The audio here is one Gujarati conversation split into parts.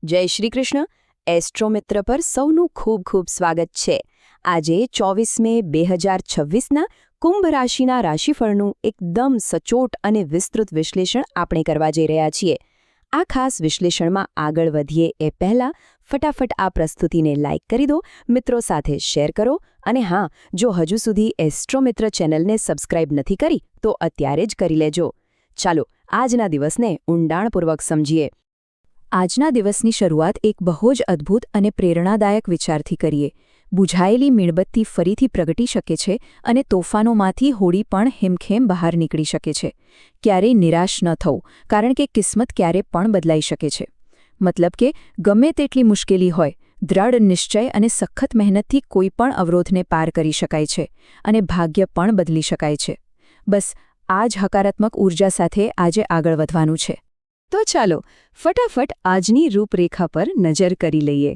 જય શ્રી કૃષ્ણ. એસ્ટ્રો મિત્ર પર સૌનું ખૂબ ખૂબ સ્વાગત છે. આજે 24 મે 2026ના કુંભ રાશિના રાશિફળનું એકદમ સચોટ અને વિસ્તૃત વિશ્લેષણ આપણે કરવા જઈ રહ્યા છીએ. આ ખાસ વિશ્લેષણમાં આગળ વધીએ એ પહેલાં ફટાફટ આ પ્રસ્તુતિને લાઇક કરી દો, મિત્રો સાથે શેર કરો અને હા, જો હજુ સુધી એસ્ટ્રો મિત્ર ચેનલને સબસ્ક્રાઇબ નથી કરી તો અત્યારે જ કરી લેજો. ચાલો આજના દિવસને ઊંડાણપૂર્વક સમજીએ. આજના દિવસની શરૂઆત એક બહુ જ અદ્ભુત અને પ્રેરણાદાયક વિચારથી કરીએ. બુઝાયેલી મીણબત્તી ફરીથી પ્રગટી શકે છે અને તોફાનોમાંથી હોડી પણ હેમખેમ બહાર નીકળી શકે છે. ક્યારેય નિરાશ ન થવું, કારણ કે કિસ્મત ક્યારે પણ બદલાઈ શકે છે. મતલબ કે ગમે તેટલી મુશ્કેલી હોય, દ્રઢ નિશ્ચય અને સખત મહેનતથી કોઈ પણ અવરોધને પાર કરી શકાય છે અને ભાગ્ય પણ બદલી શકાય છે. બસ આ જ હકારાત્મક ઊર્જા સાથે આજે આગળ વધવાનું છે. તો ચાલો ફટાફટ આજની રૂપરેખા પર નજર કરી લઈએ.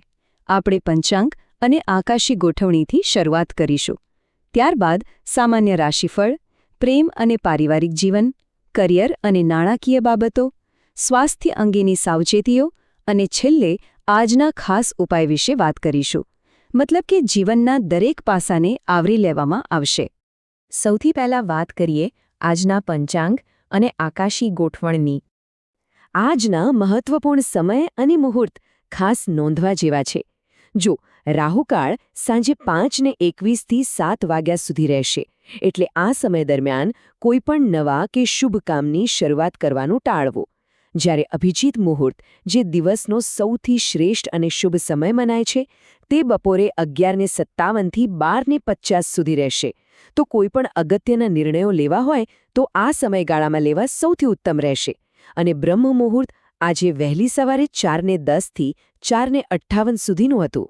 આપણે પંચાંગ અને આકાશી ગોઠવણીથી શરૂઆત કરીશું. ત્યારબાદ સામાન્ય રાશિફળ, પ્રેમ અને પારિવારિક જીવન, કરિયર અને નાણાકીય બાબતો, સ્વાસ્થ્ય અંગેની સાવચેતીઓ અને છેલ્લે આજના ખાસ ઉપાય વિશે વાત કરીશું. મતલબ કે જીવનના દરેક પાસાને આવરી લેવામાં આવશે. સૌથી પહેલાં વાત કરીએ આજના પંચાંગ અને આકાશી ગોઠવણની. આજના મહત્વપૂર્ણ સમય અને મુહૂર્ત ખાસ નોંધવા જેવા છે. જો રાહુકાળ સાંજે 5:21થી 7 વાગ્યા સુધી રહેશે, એટલે આ સમય દરમિયાન કોઈપણ નવા કે શુભ કામની શરૂઆત કરવાનું ટાળવું. જ્યારે અભિજીત મુહૂર્ત, જે દિવસનો સૌથી શ્રેષ્ઠ અને શુભ સમય મનાય છે, તે બપોરે 11:57થી 12:50 સુધી રહેશે. તો કોઈપણ અગત્યના નિર્ણયો લેવા હોય તો આ સમયગાળામાં લેવા સૌથી ઉત્તમ રહેશે. અને બ્રહ્મ મુહૂર્ત આજે વહેલી સવારે 4:10થી 4:58 સુધીનું હતું.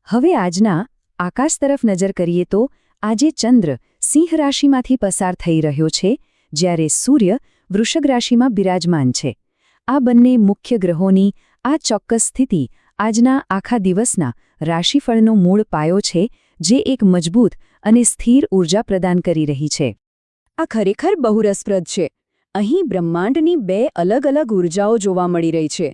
હવે આજના આકાશ તરફ નજર કરીએ તો આજે ચંદ્ર સિંહ રાશિમાંથી પસાર થઈ રહ્યો છે, જ્યારે સૂર્ય વૃષભ રાશિમાં બિરાજમાન છે. આ બંને મુખ્ય ગ્રહોની આ ચોક્કસ સ્થિતિ આજના આખા દિવસના રાશિફળનો મૂળ પાયો છે, જે એક મજબૂત અને સ્થિર ઊર્જા પ્રદાન કરી રહી છે. આ ખરેખર બહુ રસપ્રદ છે. અહીં બ્રહ્માંડની બે અલગ અલગ ઊર્જાઓ જોવા મળી રહી છે.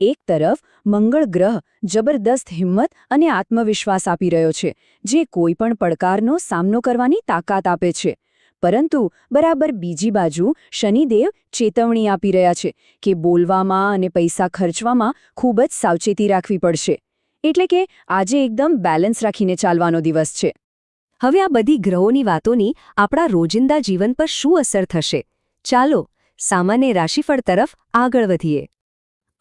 એક તરફ મંગળ ગ્રહ જબરદસ્ત હિંમત અને આત્મવિશ્વાસ આપી રહ્યો છે, જે કોઈપણ પડકારનો સામનો કરવાની તાકાત આપે છે. પરંતુ બરાબર બીજી બાજુ શનિદેવ ચેતવણી આપી રહ્યા છે કે બોલવામાં અને પૈસા ખર્ચવામાં ખૂબ જ સાવચેતી રાખવી પડશે. એટલે કે આજે એકદમ બેલેન્સ રાખીને ચાલવાનો દિવસ છે. હવે આ બધી ગ્રહોની વાતોની આપણા રોજિંદા જીવન પર શું અસર થશે? ચાલો સામાન્ય રાશિફળ તરફ આગળ વધીએ.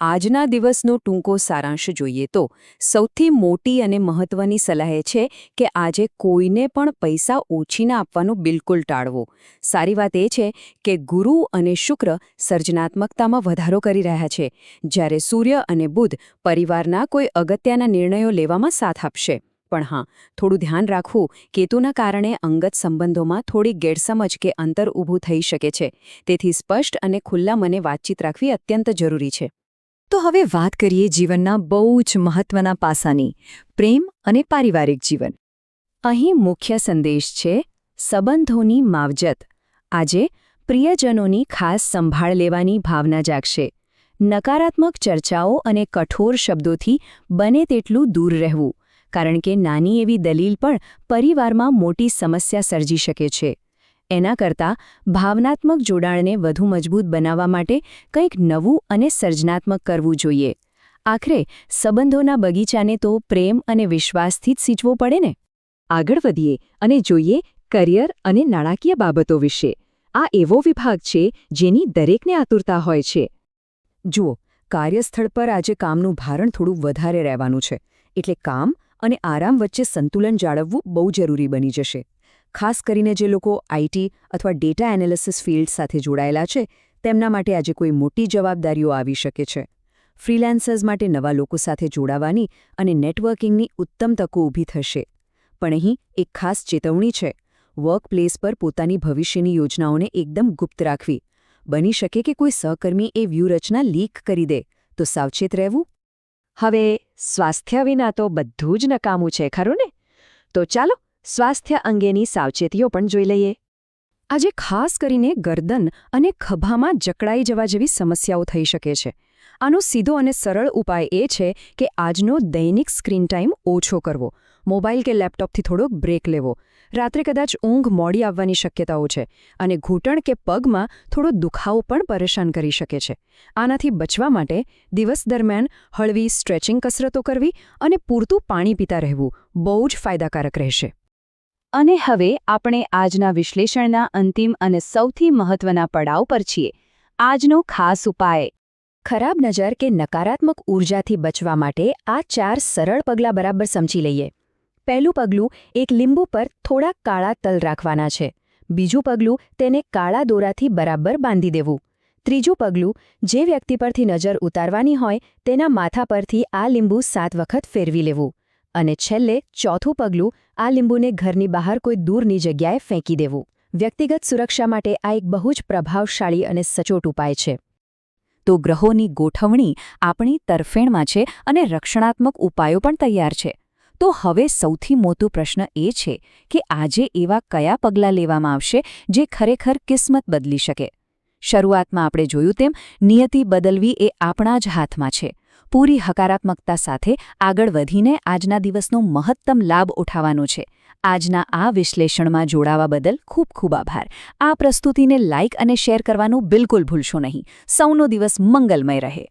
આજના દિવસનો ટૂંકો સારાંશ જોઈએ તો સૌથી મોટી અને મહત્વની સલાહ એ છે કે આજે કોઈને પણ પૈસા ઓછીના આપવાનું બિલકુલ ટાળવો. સારી વાત એ છે કે ગુરુ અને શુક્ર સર્જનાત્મકતામાં વધારો કરી રહ્યા છે, જ્યારે સૂર્ય અને બુધ પરિવારના કોઈ અગત્યના નિર્ણયો લેવામાં સાથ આપશે. પણ હા, થોડું ધ્યાન રાખવું, કેતુના કારણે અંગત સંબંધોમાં થોડી ગેરસમજ કે અંતર ઊભું થઈ શકે છે. તેથી સ્પષ્ટ અને ખુલ્લા મને વાતચીત રાખવી અત્યંત જરૂરી છે. તો હવે વાત કરીએ જીવનના બહુ જ મહત્વના પાસાની, પ્રેમ અને પારિવારિક જીવન. અહીં મુખ્ય સંદેશ છે સંબંધોની માવજત. આજે પ્રિયજનોની ખાસ સંભાળ લેવાની ભાવના જાગશે. નકારાત્મક ચર્ચાઓ અને કઠોર શબ્દોથી બને તેટલું દૂર રહેવું, કારણ કે નાની એવી દલીલ પણ પરિવારમાં મોટી સમસ્યા સર્જી શકે છે. એના કરતાં ભાવનાત્મક જોડાણને વધુ મજબૂત બનાવવા માટે કંઈક નવું અને સર્જનાત્મક કરવું જોઈએ. આખરે સંબંધોના બગીચાને તો પ્રેમ અને વિશ્વાસથી જ સિંચવો પડે ને. આગળ વધીએ અને જોઈએ કરિયર અને નાણાકીય બાબતો વિશે. આ એવો વિભાગ છે જેની દરેકને આતુરતા હોય છે. જુઓ, કાર્યસ્થળ પર આજે કામનું ભારણ થોડું વધારે રહેવાનું છે, એટલે કામ અને આરામ વચ્ચે સંતુલન જાળવવું બહુ જરૂરી બની જશે. ખાસ કરીને જે લોકો આઈટી અથવા ડેટા એનાલિસિસ ફિલ્ડ સાથે જોડાયેલા છે, તેમના માટે આજે કોઈ મોટી જવાબદારીઓ આવી શકે છે. ફ્રીલાન્સર્સ માટે નવા લોકો સાથે જોડાવાની અને નેટવર્કિંગની ઉત્તમ તકો ઊભી થશે. પણ અહીં એક ખાસ ચેતવણી છે. વર્કપ્લેસ પર પોતાની ભવિષ્યની યોજનાઓને એકદમ ગુપ્ત રાખવી. બની શકે કે કોઈ સહકર્મી એ વ્યૂહરચના લીક કરી દે, તો સાવચેત રહેવું. હવે સ્વાસ્થ્ય વિના તો બધું જ નકામું છે, ખરું ને? તો ચાલો સ્વાસ્થ્ય અંગેની સાવચેતીઓ પણ જોઈ લઈએ. આજે ખાસ કરીને ગરદન અને ખભામાં જકડાઈ જવા જેવી સમસ્યાઓ થઈ શકે છે. આનો સીધો અને સરળ ઉપાય એ છે કે આજનો દૈનિક સ્ક્રીન ટાઈમ ઓછો કરવો, મોબાઈલ કે લેપટોપથી થોડોક બ્રેક લેવો. રાત્રે કદાચ ઊંઘ મોડી આવવાની શક્યતાઓ છે અને ઘૂંટણ કે પગમાં થોડો દુખાવો પણ પરેશાન કરી શકે છે. આનાથી બચવા માટે દિવસ દરમિયાન હળવી સ્ટ્રેચિંગ કસરતો કરવી અને પૂરતું પાણી પીતા રહેવું બહુ જ ફાયદાકારક રહેશે. અને હવે આપણે આજના વિશ્લેષણના અંતિમ અને સૌથી મહત્વના પડાવ પર છીએ. આજનો ખાસ ઉપાય. ખરાબ નજર કે નકારાત્મક ઊર્જાથી બચવા માટે આ 4 સરળ પગલાં બરાબર સમજી લઈએ. પહેલું પગલું, એક લીંબુ પર થોડા કાળા તલ રાખવાના છે. બીજું પગલું, તેને કાળા દોરાથી બરાબર બાંધી દેવું. ત્રીજું પગલું, જે વ્યક્તિ પરથી નજર ઉતારવાની હોય તેના માથા પરથી આ લીંબુ 7 વખત ફેરવી લેવું. અને છેલ્લે ચોથું પગલું, આ લીંબુને ઘરની બહાર કોઈ દૂરની જગ્યાએ ફેંકી દેવું. વ્યક્તિગત સુરક્ષા માટે આ એક બહુ જ પ્રભાવશાળી અને સચોટ ઉપાય છે. તો ગ્રહોની ગોઠવણી આપણી તરફેણમાં છે અને રક્ષણાત્મક ઉપાયો પણ તૈયાર છે. તો હવે સૌથી મોટો પ્રશ્ન એ છે કે આજે એવા કયા પગલાં લેવામાં આવશે જે ખરેખર કિસ્મત બદલી શકે. શરૂઆતમાં આપણે જોયું તેમ નિયતિ બદલવી એ આપણા જ હાથમાં છે. પૂરી હકારાત્મકતા સાથે આગળ વધીને આજના દિવસનો મહત્તમ લાભ ઉઠાવવાનો છે. આજના આ વિશ્લેષણમાં જોડાવા બદલ ખૂબ ખૂબ આભાર. આ પ્રસ્તુતિને લાઇક અને શેર કરવાનું બિલકુલ ભૂલશો નહીં. સૌનો દિવસ મંગલમય રહે.